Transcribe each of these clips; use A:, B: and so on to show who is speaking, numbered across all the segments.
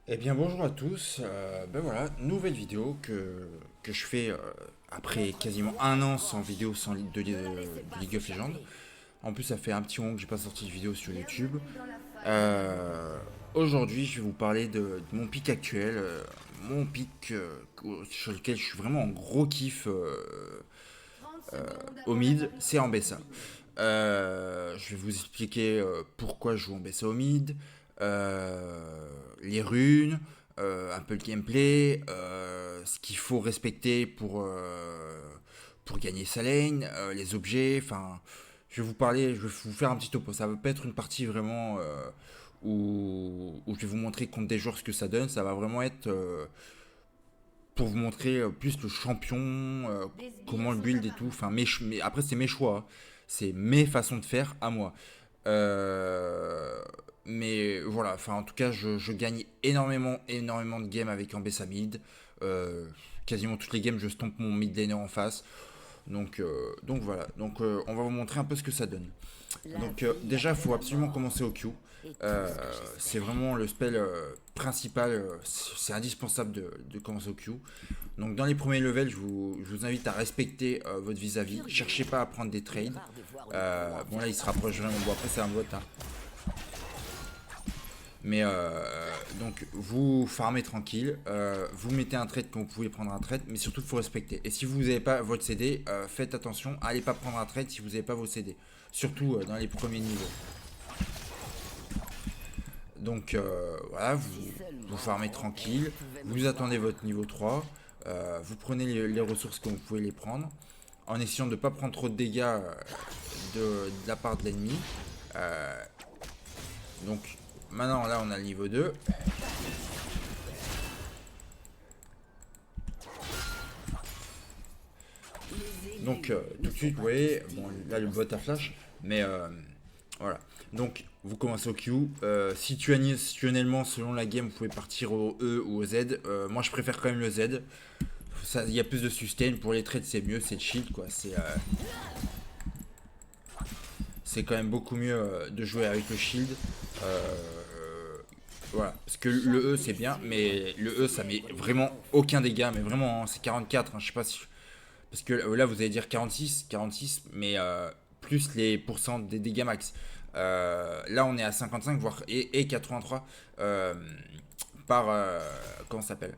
A: Eh bien bonjour à tous, ben voilà, nouvelle vidéo que je fais après quasiment un an sans vidéo de League of Legends. En plus ça fait un petit moment que j'ai pas sorti de vidéo sur YouTube. Euh, Aujourd'hui je vais vous parler de mon pic actuel, mon pic sur lequel je suis vraiment en gros kiff au mid, c'est Ambessa. Je vais vous expliquer pourquoi je joue Ambessa au mid, les runes, un peu le gameplay, ce qu'il faut respecter pour gagner sa lane, les objets, enfin, je vais vous parler, je vais vous faire un petit topo. Ça va pas être une partie vraiment où je vais vous montrer contre des joueurs ce que ça donne, ça va vraiment être pour vous montrer plus le champion, comment le build et tout. Enfin, mais après, c'est mes choix, hein. C'est mes façons de faire à moi. Euh, mais voilà, enfin, en tout cas, je gagne énormément de games avec Ambessa mid. Euh, Quasiment toutes les games, je stomp mon mid laner en face. Donc voilà, on va vous montrer un peu ce que ça donne. Déjà, il faut absolument commencer au Q. C'est vraiment le spell principal, c'est indispensable de commencer au Q. Donc dans les premiers levels, je vous invite à respecter votre vis-à-vis. Cherchez pas à prendre des trades. Bon là, il se rapproche vraiment. Bon après, c'est un bot, hein. Mais donc vous farmez tranquille, vous mettez un trade quand vous pouvez prendre un trade, mais surtout il faut respecter. Et si vous n'avez pas votre CD, faites attention, allez pas prendre un trade si vous n'avez pas vos CD. Surtout dans les premiers niveaux. Voilà, vous farmez tranquille, vous attendez votre niveau 3, vous prenez les ressources que vous pouvez les prendre, en essayant de ne pas prendre trop de dégâts de la part de l'ennemi. Euh, donc maintenant là on a le niveau 2. Donc tout de suite vous voyez, bon là le bot a flash, mais voilà. Donc vous commencez au Q. Situationnellement selon la game vous pouvez partir au E ou au Z. Moi je préfère quand même le Z. Il y a plus de sustain pour les trades, c'est mieux, c'est chill quoi. C'est quand même beaucoup mieux de jouer avec le shield. Voilà, parce que le E c'est bien, mais le E ça met vraiment aucun dégât, mais vraiment hein, c'est 44, hein, je sais pas si. Parce que là vous allez dire 46, mais plus les pourcents des dégâts max. Là on est à 55 voire et 83 par comment ça s'appelle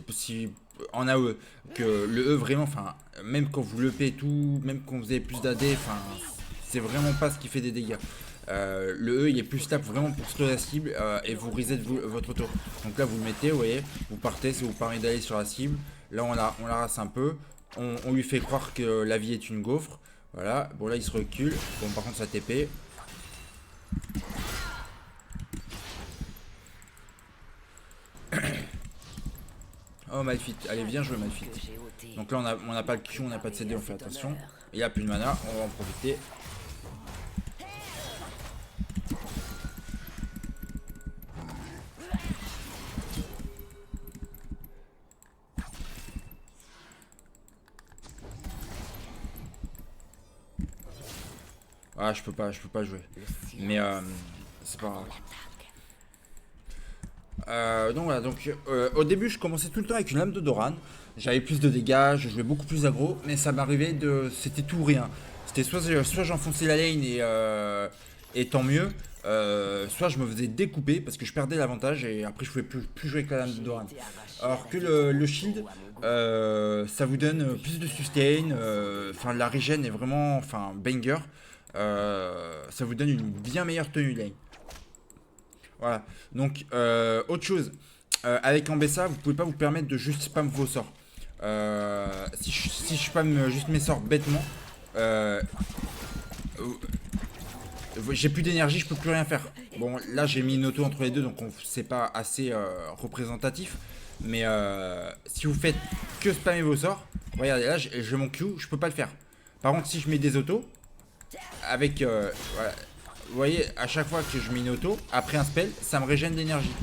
A: si en AOE que le E vraiment enfin même quand vous le et tout même quand vous avez plus d'AD enfin c'est vraiment pas ce qui fait des dégâts. Le E il est plus stable vraiment pour slow la cible et vous reset votre tour. Donc là vous le mettez, vous voyez, vous partez, ça vous permet d'aller sur la cible. Là on la rase un peu, on lui fait croire que la vie est une gaufre. Voilà, bon là il se recule. Bon par contre ça TP. Oh Malphite, allez bien jouer Malphite. Donc là on n'a pas le Q, on n'a pas de CD, on fait attention. Il a plus de mana, on va en profiter. Ah je peux pas jouer. Mais c'est pas grave. Donc voilà, au début je commençais tout le temps avec une lame de Doran. J'avais plus de dégâts, je jouais beaucoup plus aggro, mais ça m'arrivait de. C'était tout ou rien. C'était soit j'enfonçais la lane et tant mieux, soit je me faisais découper parce que je perdais l'avantage et après je pouvais plus jouer avec la lame de Doran. Alors que le shield, ça vous donne plus de sustain, enfin la regen est vraiment enfin banger. Ça vous donne une bien meilleure tenue de lane. Voilà. Donc, autre chose, avec Ambessa, vous pouvez pas vous permettre de juste spam vos sorts. Si je spam juste mes sorts bêtement, euh, j'ai plus d'énergie, je peux plus rien faire. Bon, là j'ai mis une auto entre les deux, donc c'est pas assez représentatif. Mais si vous faites que spammer vos sorts, regardez là j'ai mon Q, je peux pas le faire. Par contre, si je mets des autos, avec voilà, vous voyez, à chaque fois que je mets une auto, après un spell, ça me régène d'énergie.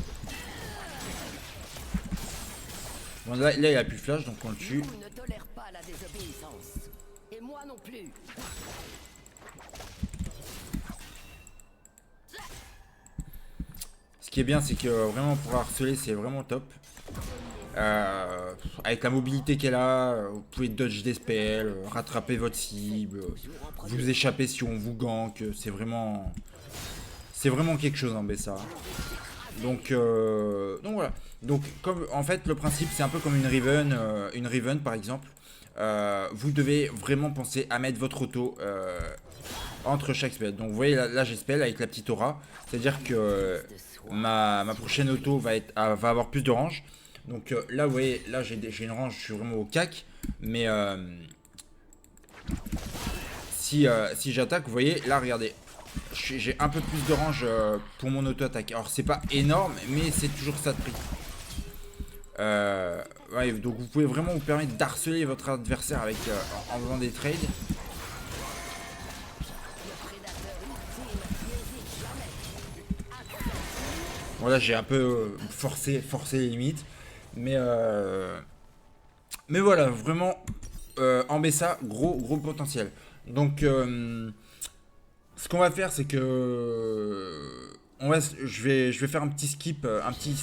A: Bon, là, il a plus de flash, donc on le tue.
B: Nous ne tolère pas la désobéissance. Et moi non plus.
A: Ce qui est bien, c'est que vraiment pour harceler, c'est vraiment top. Avec la mobilité qu'elle a, vous pouvez dodge des spells, rattraper votre cible, vous échapper si on vous gank. C'est vraiment quelque chose, hein, Bessa. Donc voilà. Donc comme en fait le principe c'est un peu comme une Riven par exemple. Vous devez vraiment penser à mettre votre auto entre chaque spell. Donc vous voyez là j'ai spell avec la petite aura. C'est-à-dire que ma prochaine auto va avoir plus de range. Donc là vous voyez, là j'ai une range, je suis vraiment au cac. Mais si j'attaque, vous voyez, là regardez. J'ai un peu plus de range pour mon auto-attaque. Alors c'est pas énorme, mais c'est toujours ça de prix. Ouais, donc vous pouvez vraiment vous permettre d'harceler votre adversaire avec en faisant des trades. Bon là j'ai un peu forcé les limites. Mais voilà, vraiment en Bessa, gros potentiel. Donc ce qu'on va faire, c'est que je vais faire un petit skip, un petit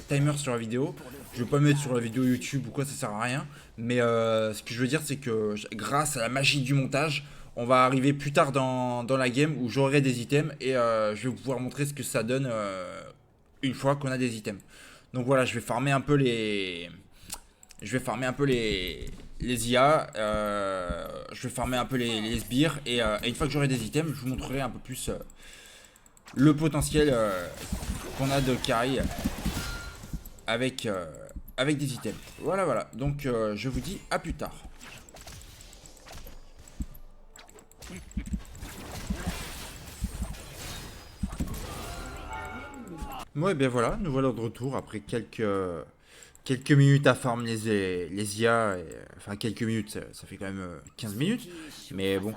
A: timer sur la vidéo. Je vais pas me mettre sur la vidéo YouTube ou quoi, ça sert à rien. Mais ce que je veux dire, c'est que grâce à la magie du montage, on va arriver plus tard dans la game où j'aurai des items et je vais pouvoir montrer ce que ça donne une fois qu'on a des items. Donc voilà, je vais farmer un peu les IA, je vais farmer un peu les sbires et une fois que j'aurai des items, je vous montrerai un peu plus le potentiel qu'on a de carry avec des items. Voilà. Donc je vous dis à plus tard. Ouais, bien voilà, nous voilà de retour après quelques minutes à farm les IA. Enfin, quelques minutes, ça fait quand même 15 minutes. Mais bon,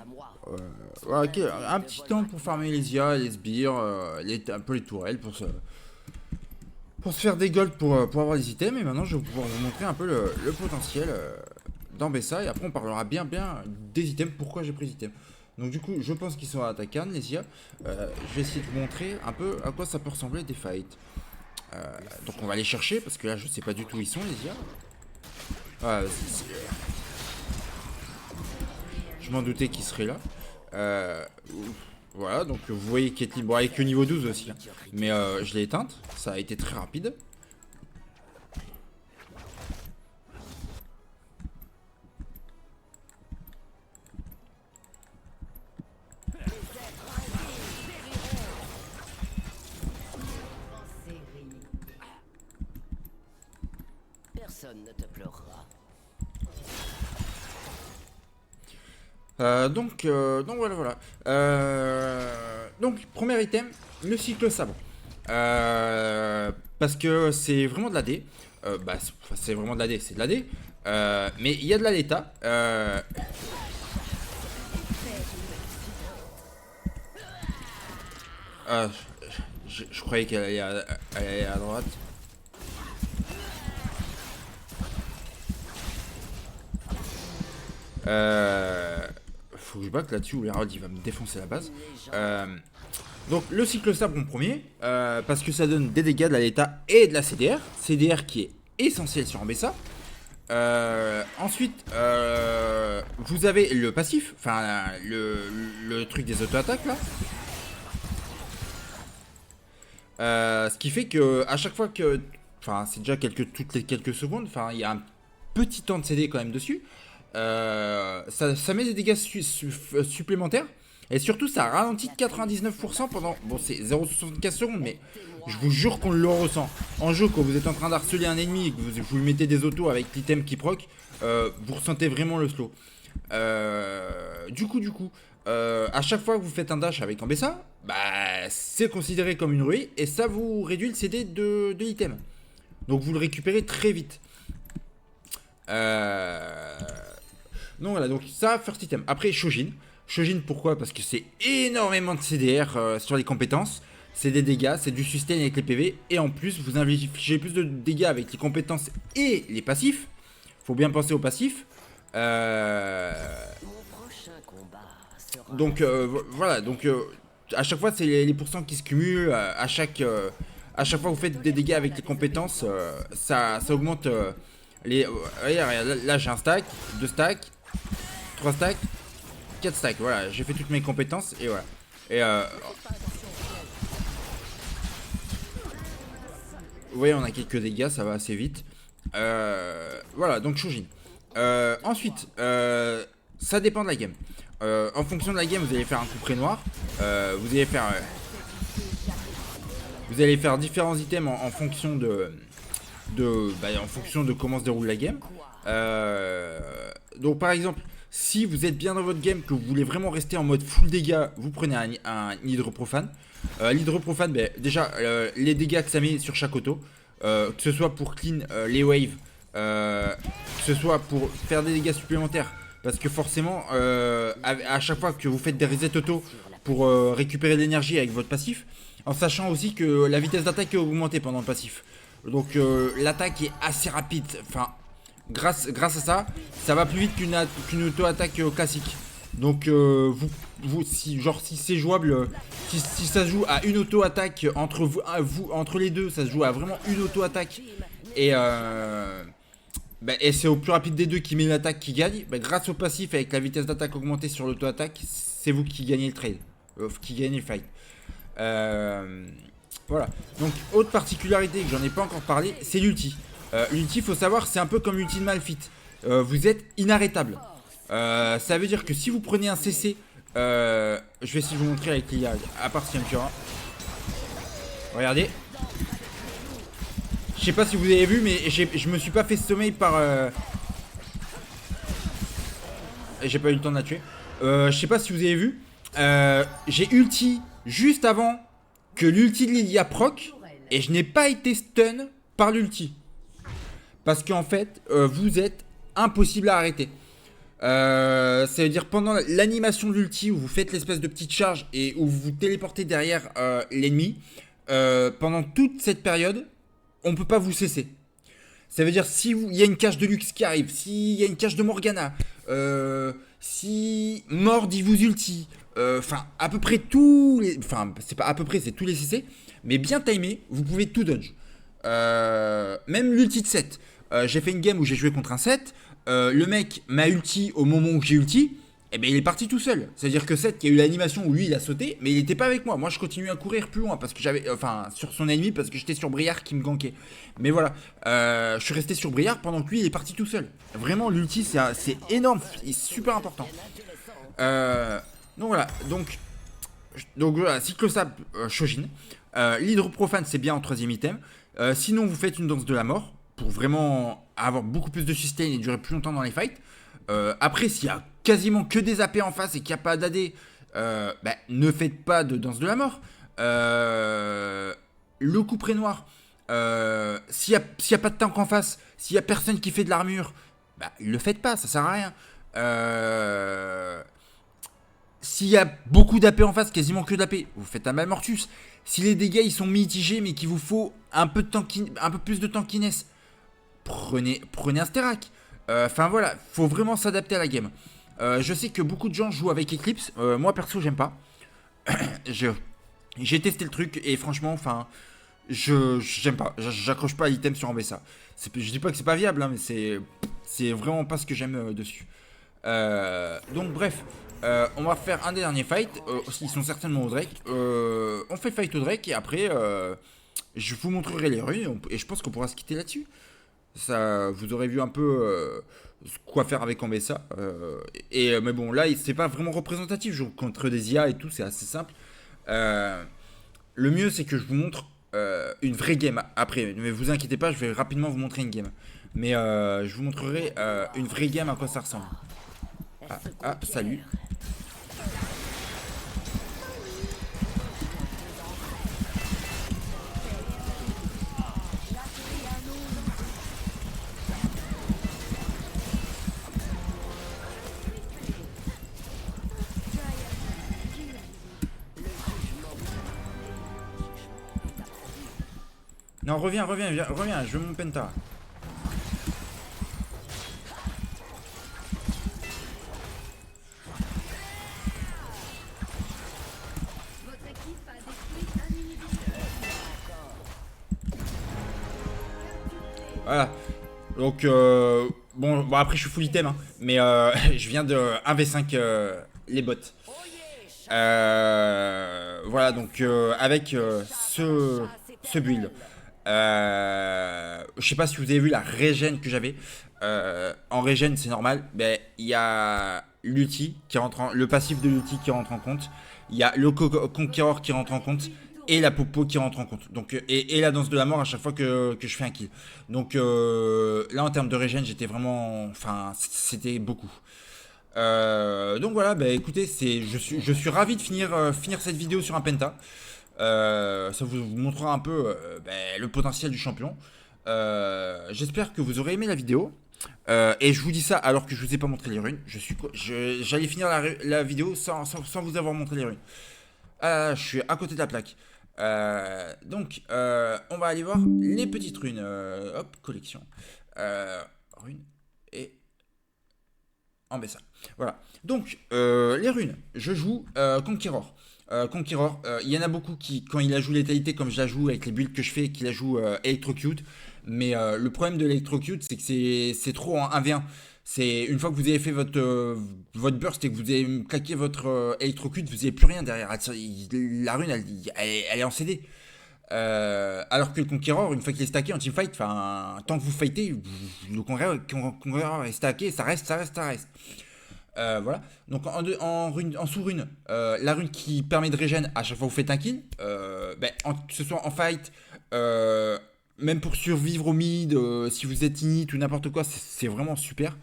A: voilà, un petit temps pour farmer les IA, les sbires, un peu les tourelles pour se faire des golds pour avoir des items. Et maintenant, je vais pouvoir vous montrer un peu le potentiel d'Ambessa. Et après, on parlera bien des items, pourquoi j'ai pris les items. Donc du coup, je pense qu'ils sont à Takan, les IA. Je vais essayer de vous montrer un peu à quoi ça peut ressembler des fights. Donc on va les chercher, parce que là, je sais pas du tout où ils sont, les IA. Je m'en doutais qu'ils seraient là. Voilà, donc vous voyez Caitlyn, bon avec le niveau 12 aussi, hein. Mais je l'ai éteinte, ça a été très rapide.
B: Personne ne te pleurera.
A: Donc voilà. Donc premier item, le cycle sabre. Parce que c'est vraiment de l'AD. C'est vraiment de l'AD, c'est de l'AD. Mais il y a de la léta. Euh, je croyais qu'elle allait à droite. Faut que je batte là-dessus ou l'Herald il va me défoncer la base. Donc le cycle sabre en premier, parce que ça donne des dégâts de la léta et de la CDR. CDR qui est essentiel sur Ambessa. Ensuite, vous avez le passif, enfin le truc des auto-attaques là. Ce qui fait que à chaque fois que, enfin c'est déjà toutes les quelques secondes, enfin il y a un petit temps de CD quand même dessus. Ça met des dégâts supplémentaires. Et surtout, ça ralentit de 99% pendant. Bon, c'est 0,75 secondes, mais je vous jure qu'on le ressent. En jeu, quand vous êtes en train d'harceler un ennemi et que vous lui mettez des autos avec l'item qui proc, vous ressentez vraiment le slow. Du coup, à chaque fois que vous faites un dash avec Ambessa, bah, c'est considéré comme une ruée et ça vous réduit le CD de l'item. Donc vous le récupérez très vite. Donc voilà, donc ça, first item. Après, Shojin. Shojin, pourquoi? Parce que c'est énormément de CDR sur les compétences. C'est des dégâts, c'est du sustain avec les PV. Et en plus, vous infligez plus de dégâts avec les compétences et les passifs. Faut bien penser aux passifs. Donc voilà, donc à chaque fois, c'est les pourcents qui se cumulent. À chaque à chaque fois que vous faites des dégâts avec les compétences, ça augmente les... regarde, là j'ai un stack, 2 stacks, 3 stacks, 4 stacks. Voilà, j'ai fait toutes mes compétences et voilà. Et vous voyez, on a quelques dégâts, ça va assez vite. Voilà, donc Shojin. Ensuite, ça dépend de la game. En fonction de la game, vous allez faire un couperet noir. Vous allez faire différents items en fonction en fonction de comment se déroule la game. Donc par exemple, si vous êtes bien dans votre game, que vous voulez vraiment rester en mode full dégâts, vous prenez un hydroprofane. L'hydroprofane, déjà les dégâts que ça met sur chaque auto, que ce soit pour clean les waves, que ce soit pour faire des dégâts supplémentaires, parce que forcément à chaque fois que vous faites des resets auto pour récupérer de l'énergie avec votre passif, en sachant aussi que la vitesse d'attaque est augmentée pendant le passif, donc l'attaque est assez rapide, enfin grâce à ça, ça va plus vite qu'une auto-attaque classique. Donc si c'est jouable, si ça se joue à une auto-attaque entre les deux, ça se joue à vraiment une auto-attaque et c'est au plus rapide des deux qui met l'attaque qui gagne. Grâce au passif avec la vitesse d'attaque augmentée sur l'auto-attaque, c'est vous qui gagnez le trade, qui gagnez le fight. Voilà. Donc autre particularité que j'en ai pas encore parlé, c'est l'ulti. L'ulti, faut savoir, c'est un peu comme l'ulti de Malphite. Vous êtes inarrêtable. Ça veut dire que si vous prenez un CC, je vais essayer de vous montrer avec l'IA, à part si regardez. Je sais pas si vous avez vu, mais je me suis pas fait sommeil par... J'ai pas eu le temps de la tuer. Je sais pas si vous avez vu. J'ai ulti juste avant que l'ulti de Lilia proc. Et je n'ai pas été stun par l'ulti. Parce qu'en fait, vous êtes impossible à arrêter. Ça veut dire pendant l'animation de l'ulti où vous faites l'espèce de petite charge et où vous vous téléportez derrière l'ennemi, pendant toute cette période, on peut pas vous cesser. Ça veut dire si il y a une cage de Lux qui arrive, s'il y a une cage de Morgana, si Mord il vous ulti, enfin à peu près tous les, enfin c'est pas à peu près, c'est tous les CC, mais bien timé, vous pouvez tout dodge. Même l'ulti de 7. J'ai fait une game où j'ai joué contre un 7. Le mec m'a ulti au moment où j'ai ulti. Et il est parti tout seul. C'est-à-dire que 7 qui a eu l'animation où lui il a sauté, mais il était pas avec moi. Moi je continue à courir plus loin parce que j'avais. Enfin, sur son ennemi parce que j'étais sur Briard qui me gankait. Mais voilà. Je suis resté sur Briard pendant que lui il est parti tout seul. Vraiment, l'ulti c'est énorme. C'est super important. Donc voilà. Donc voilà. Cyclosap, Shojin. L'hydroprofane c'est bien en 3ème item. Sinon vous faites une danse de la mort pour vraiment avoir beaucoup plus de sustain et durer plus longtemps dans les fights. Après, s'il y a quasiment que des AP en face et qu'il n'y a pas d'AD, ne faites pas de danse de la mort. Le couperet noir, s'il n'y a pas de tank en face, s'il n'y a personne qui fait de l'armure, le faites pas, ça sert à rien. S'il y a beaucoup d'AP en face, quasiment que d'AP, vous faites un Malmortus. Si les dégâts ils sont mitigés mais qu'il vous faut un peu plus de tankiness, prenez un Sterak. Enfin voilà, faut vraiment s'adapter à la game. Je sais que beaucoup de gens jouent avec Eclipse. Moi perso j'aime pas. J'ai testé le truc et franchement, enfin, j'aime pas. J'accroche pas à l'item sur Ambessa. Je dis pas que c'est pas viable, hein, mais c'est vraiment pas ce que j'aime dessus. Donc bref, on va faire un des derniers fights. Ils sont certainement au Drake. On fait fight au Drake et après, je vous montrerai les runes et je pense qu'on pourra se quitter là-dessus. Ça, vous aurez vu un peu quoi faire avec Ambessa. Mais bon, là, c'est pas vraiment représentatif. Je joue contre des IA et tout, c'est assez simple. Le mieux, c'est que je vous montre une vraie game après. Mais vous inquiétez pas, je vais rapidement vous montrer une game. Mais je vous montrerai une vraie game à quoi ça ressemble. Salut. Non, reviens, je veux mon penta. Voilà. Donc, bon, après, je suis full item, hein, mais je viens de 1v5 les bots. Voilà, donc, avec ce build. Je sais pas si vous avez vu la régène que j'avais. En régène, c'est normal. Ben, il y a l'ulti qui rentre le passif de l'ulti qui rentre en compte. Il y a le conquérant qui rentre en compte. Et la popo qui rentre en compte. Donc, et la danse de la mort à chaque fois que je fais un kill. Donc là, en termes de régène, j'étais vraiment. Enfin, c'était beaucoup. Donc voilà, bah écoutez, je suis ravi de finir cette vidéo sur un penta. Ça vous montrera un peu bah, le potentiel du champion. J'espère que vous aurez aimé la vidéo. Et je vous dis ça alors que je vous ai pas montré les runes. J'allais finir la vidéo sans vous avoir montré les runes. Ah, je suis à côté de la plaque. Donc, on va aller voir les petites runes. Hop, collection. Runes et Ambessa. Voilà. Donc, les runes. Je joue Conqueror. Conqueror, il y en a beaucoup qui, quand il la joue létalité, comme je la joue avec les builds que je fais, qui la joue Electrocute. Mais le problème de l'Electrocute, c'est que c'est trop en 1v1. C'est une fois que vous avez fait votre burst et que vous avez claqué votre Electrocute, vous n'avez plus rien derrière. La rune, elle est en CD. Alors que le Conqueror, une fois qu'il est stacké en teamfight, tant que vous fightez, le Conqueror est stacké, ça reste. Voilà. Donc en sous-rune, la rune qui permet de régène à chaque fois que vous faites un kill, que ce soit en fight, même pour survivre au mid, si vous êtes init ou n'importe quoi, c'est vraiment super.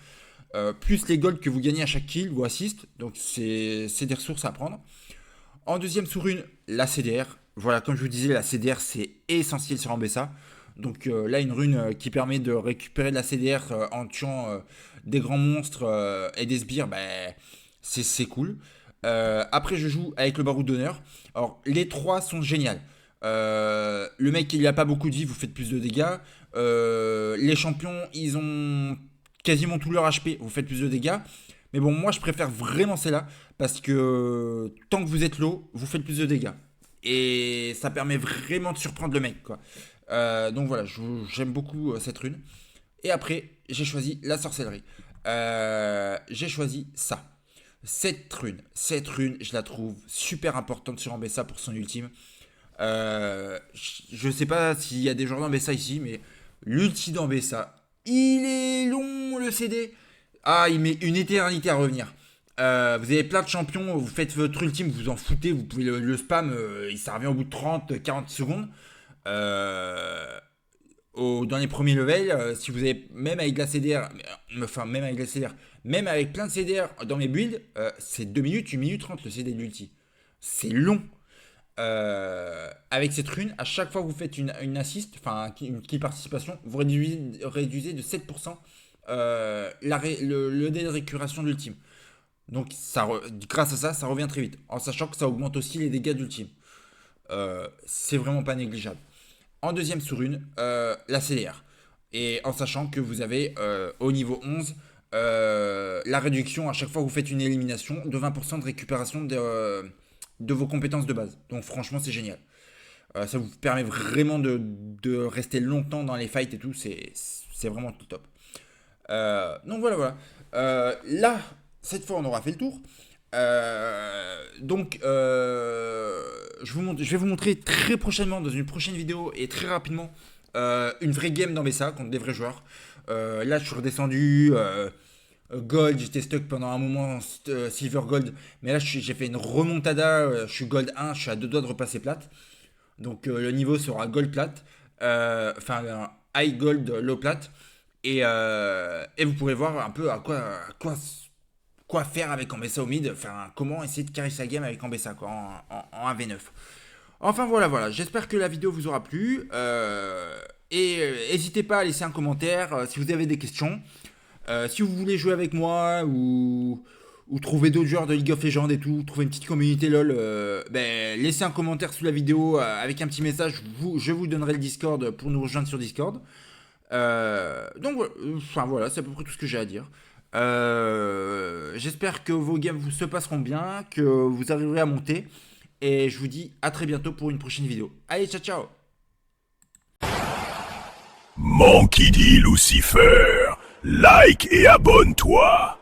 A: Plus les golds que vous gagnez à chaque kill ou assist, donc c'est des ressources à prendre. En deuxième sous-rune, la CDR. Voilà, comme je vous disais, la CDR c'est essentiel sur Ambessa. Donc là, une rune qui permet de récupérer de la CDR en tuant des grands monstres et des sbires, c'est cool. Après, je joue avec le baroud d'honneur. Alors, les trois sont géniales. Le mec, il n'a pas beaucoup de vie, vous faites plus de dégâts. Les champions, ils ont quasiment tout leur HP, vous faites plus de dégâts. Mais bon, moi, je préfère vraiment celle-là parce que tant que vous êtes low, vous faites plus de dégâts. Et ça permet vraiment de surprendre le mec, quoi. Donc voilà, j'aime beaucoup cette rune. Et après, j'ai choisi la sorcellerie. J'ai choisi ça. Cette rune, je la trouve super importante sur Ambessa pour son ultime. Je sais pas s'il y a des joueurs d'Ambessa ici, mais l'ulti d'Ambessa, il est long le CD. Ah, il met une éternité à revenir. Vous avez plein de champions, vous faites votre ultime, vous en foutez, vous pouvez le spam, ça revient au bout de 30-40 secondes. Dans les premiers levels, si vous avez, même avec la CDR, même avec plein de CDR dans mes builds, c'est 2 minutes, 1 minute 30 le CD de l'ulti. C'est long. Avec cette rune, à chaque fois que vous faites une assist, une kill participation, vous réduisez de 7% le délai de récupération de l'ultime. Donc grâce à ça, ça revient très vite. En sachant que ça augmente aussi les dégâts d'ultime. C'est vraiment pas négligeable. En deuxième sous-rune, la CDR. Et en sachant que vous avez au niveau 11 la réduction à chaque fois que vous faites une élimination de 20% de récupération de vos compétences de base. Donc franchement, c'est génial. Ça vous permet vraiment de rester longtemps dans les fights et tout. C'est vraiment tout top. Donc voilà. Là, cette fois, on aura fait le tour. Donc, je vais vous montrer très prochainement, dans une prochaine vidéo et très rapidement, une vraie game d'Ambessa contre des vrais joueurs. Là, je suis redescendu Gold, j'étais stuck pendant un moment Silver Gold, mais là, j'ai fait une remontada. Je suis Gold 1, je suis à 2 doigts de repasser plate. Donc, le niveau sera Gold plate, High Gold, Low plate. Et vous pourrez voir un peu à quoi faire avec Ambessa au mid, comment essayer de carry sa game avec Ambessa en 1v9. Enfin voilà, j'espère que la vidéo vous aura plu. Et n'hésitez pas à laisser un commentaire si vous avez des questions. Si vous voulez jouer avec moi ou trouver d'autres joueurs de League of Legends et tout, trouver une petite communauté LOL, laissez un commentaire sous la vidéo avec un petit message. Je vous donnerai le Discord pour nous rejoindre sur Discord. Donc voilà, c'est à peu près tout ce que j'ai à dire. J'espère que vos games se passeront bien, que vous arriverez à monter. Et je vous dis à très bientôt pour une prochaine vidéo. Allez, ciao ciao.
C: Monkey D. Lucifer, like et abonne-toi.